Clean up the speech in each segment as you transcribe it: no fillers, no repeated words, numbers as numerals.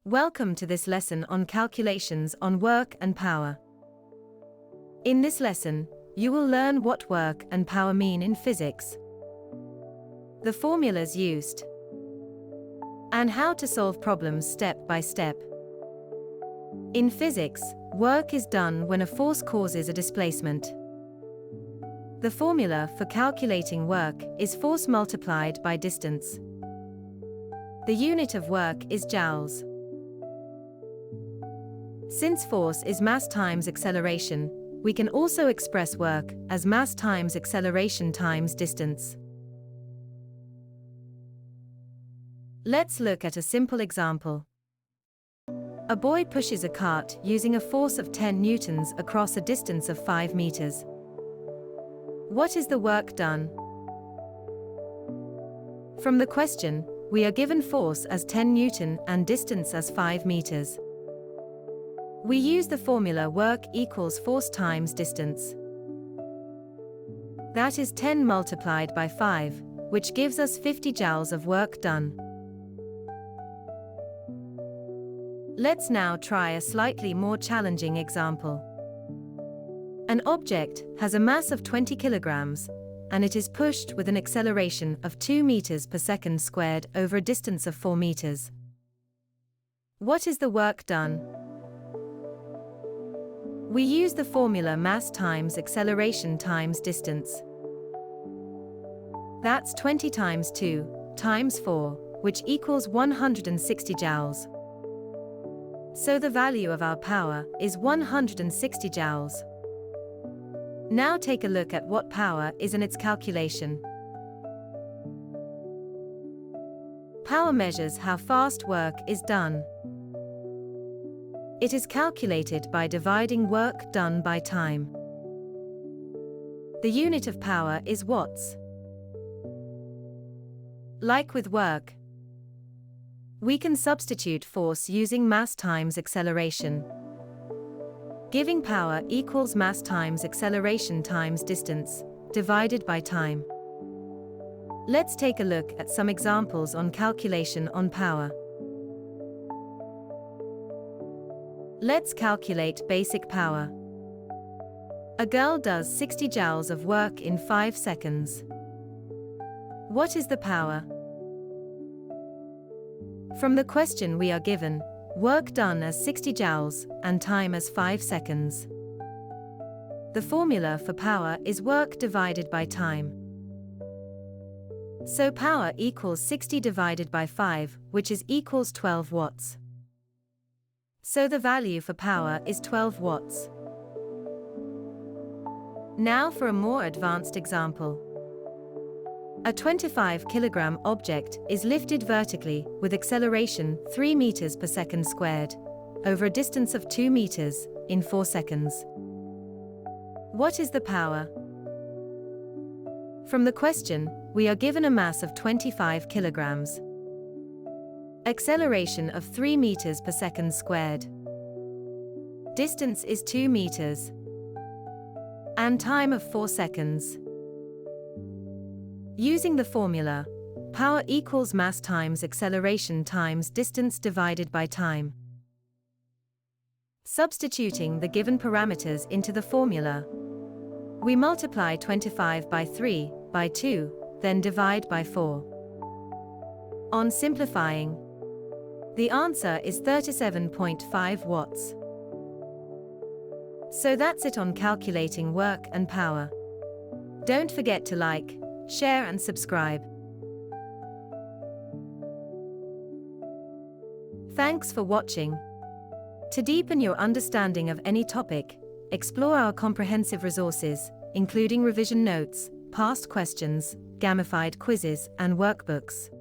Welcome to this lesson on calculations on work and power. In this lesson, you will learn what work and power mean in physics, the formulas used, and how to solve problems step by step. In physics, work is done when a force causes a displacement. The formula for calculating work is force multiplied by distance. The unit of work is joules. Since force is mass times acceleration, we can also express work as mass times acceleration times distance. Let's look at a simple example. A boy pushes a cart using a force of 10 newtons across a distance of 5 meters. What is the work done? From the question, we are given force as 10 newton and distance as 5 meters. We use the formula work equals force times distance. That is 10 multiplied by 5, which gives us 50 joules of work done. Let's now try a slightly more challenging example. An object has a mass of 20 kilograms, and it is pushed with an acceleration of 2 meters per second squared over a distance of 4 meters. What is the work done? We use the formula mass times acceleration times distance. That's 20 times 2 times 4, which equals 160 joules. So the value of our power is 160 joules. Now take a look at what power is in its calculation. Power measures how fast work is done. It is calculated by dividing work done by time. The unit of power is watts. Like with work, we can substitute force using mass times acceleration, giving power equals mass times acceleration times distance, divided by time. Let's take a look at some examples on calculation on power. Let's calculate basic power. A girl does 60 joules of work in 5 seconds. What is the power? From the question we are given, work done as 60 joules and time as 5 seconds. The formula for power is work divided by time. So power equals 60 divided by 5, which is equals 12 watts. So the value for power is 12 watts. Now for a more advanced example. A 25 kilogram object is lifted vertically with acceleration 3 meters per second squared over a distance of 2 meters in 4 seconds. What is the power? From the question, we are given a mass of 25 kilograms. Acceleration of 3 meters per second squared. Distance is 2 meters. And time of 4 seconds. Using the formula, power equals mass times acceleration times distance divided by time. Substituting the given parameters into the formula, we multiply 25 by 3, by 2, then divide by 4. On simplifying, the answer is 37.5 watts. So that's it on calculating work and power. Don't forget to like, share and subscribe. Thanks for watching. To deepen your understanding of any topic, explore our comprehensive resources, including revision notes, past questions, gamified quizzes, and workbooks.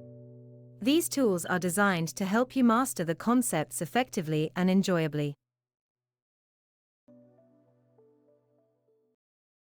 These tools are designed to help you master the concepts effectively and enjoyably.